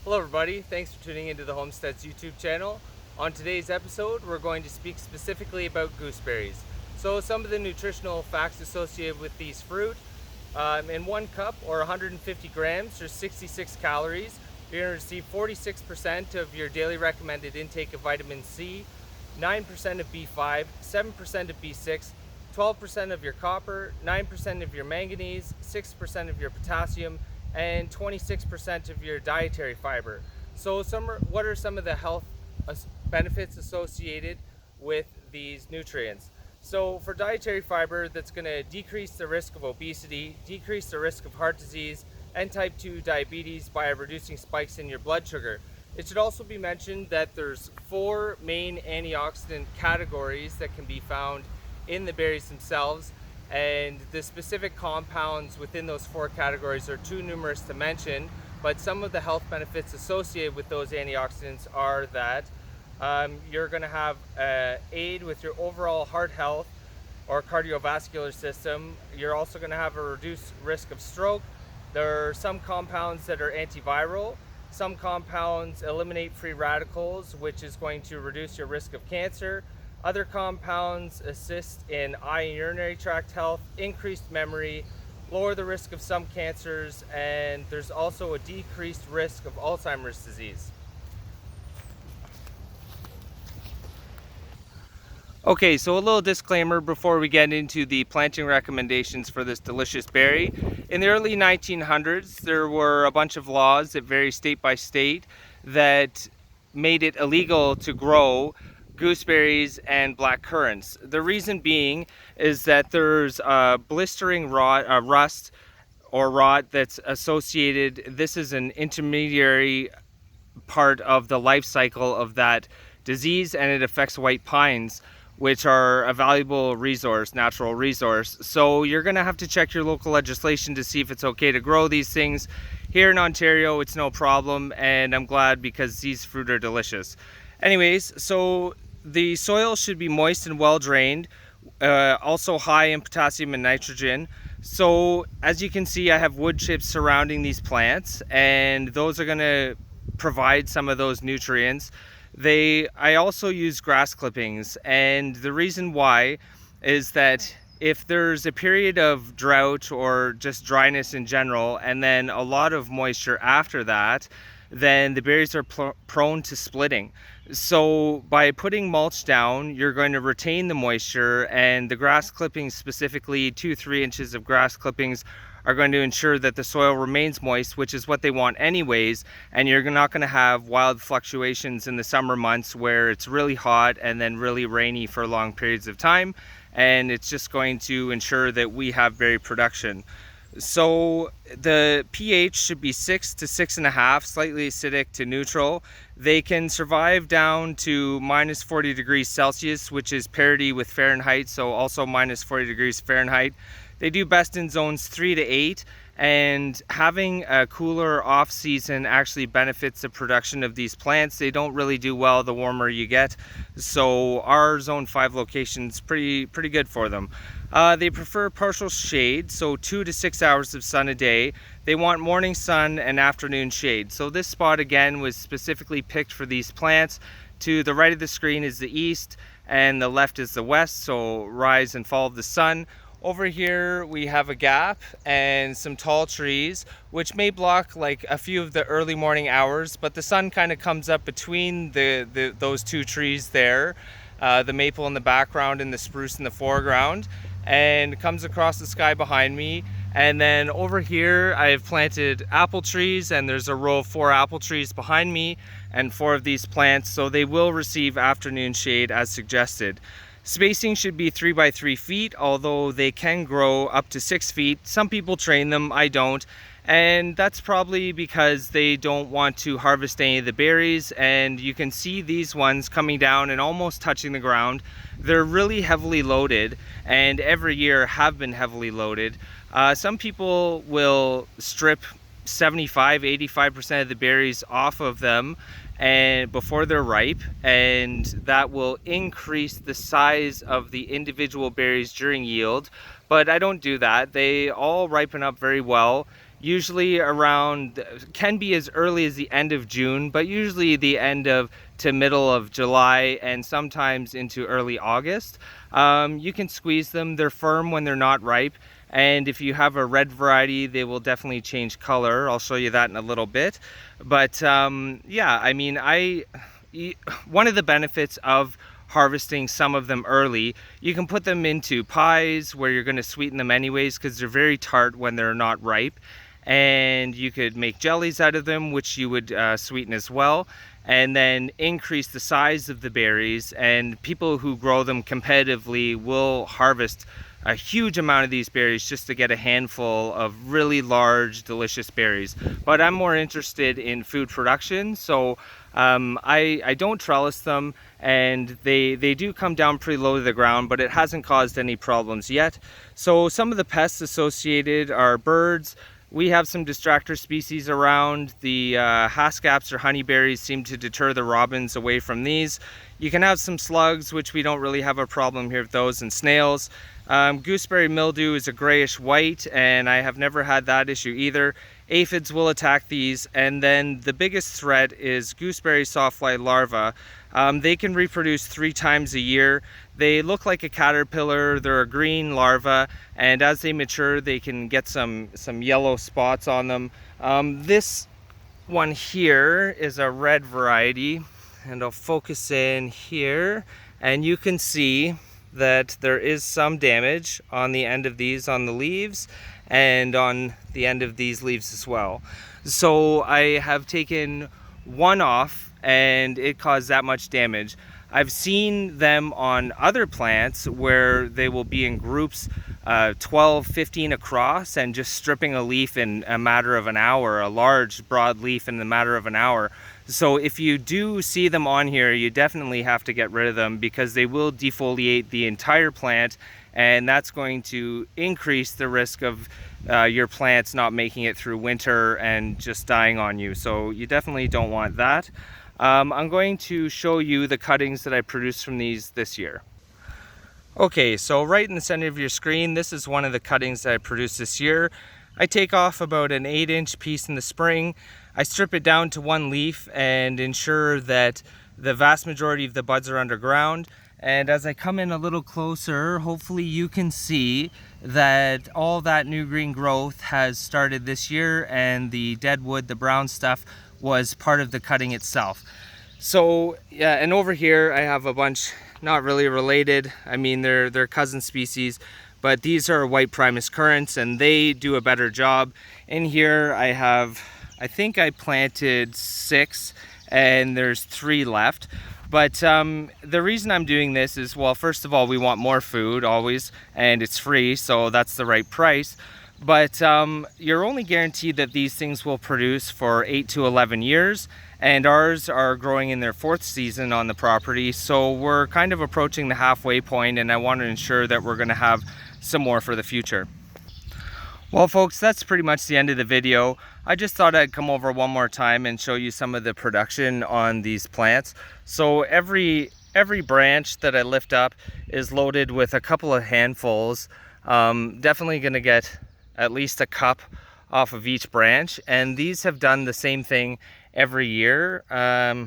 Hello everybody, thanks for tuning into the Homesteads YouTube channel. On today's episode, we're going to speak specifically about gooseberries. So some of the nutritional facts associated with these fruit. In 1 cup or 150 grams, there's 66 calories. You're going to receive 46% of your daily recommended intake of vitamin C, 9% of B5, 7% of B6, 12% of your copper, 9% of your manganese, 6% of your potassium, and 26% of your dietary fiber. So what are some of the health benefits associated with these nutrients? So for dietary fiber, that's going to decrease the risk of obesity, decrease the risk of heart disease and type 2 diabetes by reducing spikes in your blood sugar. It should also be mentioned that there's 4 main antioxidant categories that can be found in the berries themselves, and the specific compounds within those 4 categories are too numerous to mention, but some of the health benefits associated with those antioxidants are that you're going to have aid with your overall heart health or cardiovascular system. You're also going to have a reduced risk of stroke. There are some compounds that are antiviral. Some compounds eliminate free radicals, which is going to reduce your risk of cancer. Other compounds assist in eye and urinary tract health, increased memory, lower the risk of some cancers, and there's also a decreased risk of Alzheimer's disease. Okay, so a little disclaimer before we get into the planting recommendations for this delicious berry. In the early 1900s, there were a bunch of laws that vary state by state that made it illegal to grow gooseberries and black currants. The reason being is that there's blistering rust or rot that's associated. This is an intermediary part of the life cycle of that disease, and it affects white pines, which are a valuable resource, natural resource. So you're gonna have to check your local legislation to see if it's okay to grow these things. Here in Ontario, it's no problem, and I'm glad because these fruit are delicious. Anyways, so the soil should be moist and well drained, also high in potassium and nitrogen. So as you can see, I have wood chips surrounding these plants, and those are gonna provide some of those nutrients. I also use grass clippings, and the reason why is that if there's a period of drought or just dryness in general and then a lot of moisture after that, then the berries are prone to splitting. So by putting mulch down, you're going to retain the moisture, and the grass clippings, specifically 2-3 inches of grass clippings, are going to ensure that the soil remains moist, which is what they want anyways, and you're not going to have wild fluctuations in the summer months where it's really hot and then really rainy for long periods of time, and it's just going to ensure that we have berry production. So the pH should be 6 to 6.5, slightly acidic to neutral. They can survive down to minus 40 degrees Celsius, which is parity with Fahrenheit, so also minus 40 degrees Fahrenheit. They do best in zones 3 to 8, and having a cooler off season actually benefits the production of these plants. They don't really do well the warmer you get, so our zone 5 location's pretty good for them. They prefer partial shade, so 2 to 6 hours of sun a day. They want morning sun and afternoon shade. So this spot again was specifically picked for these plants. To the right of the screen is the east and the left is the west, so rise and fall of the sun. Over here we have a gap and some tall trees, which may block like a few of the early morning hours, but the sun kind of comes up between those 2 trees there, the maple in the background and the spruce in the foreground, and comes across the sky behind me. And then over here I have planted apple trees, and there's a row of 4 apple trees behind me and 4 of these plants, so they will receive afternoon shade as suggested. Spacing should be 3 by 3 feet, although they can grow up to 6 feet. Some people train them, I don't. And that's probably because they don't want to harvest any of the berries. And you can see these ones coming down and almost touching the ground. They're really heavily loaded, and every year have been heavily loaded. Some people will strip 75-85% of the berries off of them and before they're ripe, and that will increase the size of the individual berries during yield. But I don't do that. They all ripen up very well. usually around, can be as early as the end of June, but usually the end of to middle of July and sometimes into early August. You can squeeze them. They're firm when they're not ripe, and if you have a red variety, they will definitely change color. I'll show you that in a little bit. But yeah, I mean, one of the benefits of harvesting some of them early, you can put them into pies where you're going to sweeten them anyways because they're very tart when they're not ripe, and you could make jellies out of them, which you would sweeten as well, and then increase the size of the berries. And people who grow them competitively will harvest a huge amount of these berries just to get a handful of really large, delicious berries. But I'm more interested in food production, so I don't trellis them, and they do come down pretty low to the ground, but it hasn't caused any problems yet. So some of the pests associated are birds. We have some distractor species around. The haskaps or honeyberries seem to deter the robins away from these. You can have some slugs, which we don't really have a problem here with those, and snails. Gooseberry mildew is a grayish white, and I have never had that issue either. Aphids will attack these, and then the biggest threat is gooseberry sawfly larvae. They can reproduce 3 times a year. They look like a caterpillar. They're a green larva, and as they mature, they can get some yellow spots on them. This one here is a red variety, and I'll focus in here, and you can see that there is some damage on the end of these, on the leaves, and on the end of these leaves as well. So I have taken one off, and it caused that much damage. I've seen them on other plants where they will be in groups 12, 15 across, and just stripping a leaf in a matter of an hour, a large broad leaf in a matter of an hour. So if you do see them on here, you definitely have to get rid of them because they will defoliate the entire plant, and that's going to increase the risk of your plants not making it through winter and just dying on you. So you definitely don't want that. I'm going to show you the cuttings that I produced from these this year. Okay, so right in the center of your screen, this is one of the cuttings that I produced this year. I take off about an 8-inch piece in the spring. I strip it down to 1 leaf and ensure that the vast majority of the buds are underground. And as I come in a little closer, hopefully you can see that all that new green growth has started this year, and the dead wood, the brown stuff, was part of the cutting itself. So yeah, and over here I have a bunch not really related. I mean, they're cousin species, but these are white Primus currants, and they do a better job. In here I think I planted 6, and there's 3 left. But the reason I'm doing this is, well, first of all, we want more food always, and it's free, so that's the right price. But you're only guaranteed that these things will produce for 8 to 11 years, and ours are growing in their 4th season on the property, so we're kind of approaching the halfway point, and I want to ensure that we're going to have some more for the future. Well, folks, that's pretty much the end of the video. I just thought I'd come over one more time and show you some of the production on these plants. So every branch that I lift up is loaded with a couple of handfuls. Definitely going to get at least a cup off of each branch, and these have done the same thing every year. There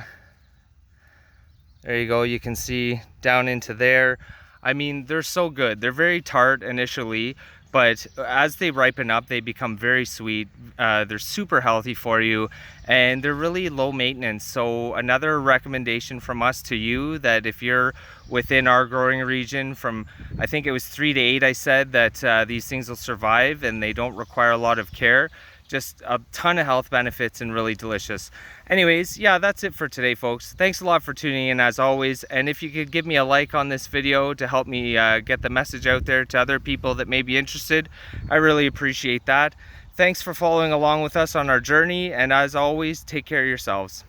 you go, you can see down into there. I mean, they're so good. They're very tart initially, but as they ripen up, they become very sweet. They're super healthy for you, and they're really low maintenance. So another recommendation from us to you, that if you're within our growing region, from I think it was 3 to 8, I said that these things will survive and they don't require a lot of care. Just a ton of health benefits and really delicious. Anyways, yeah, that's it for today, folks. Thanks a lot for tuning in as always, and if you could give me a like on this video to help me get the message out there to other people that may be interested, I really appreciate that. Thanks for following along with us on our journey, and as always, take care of yourselves.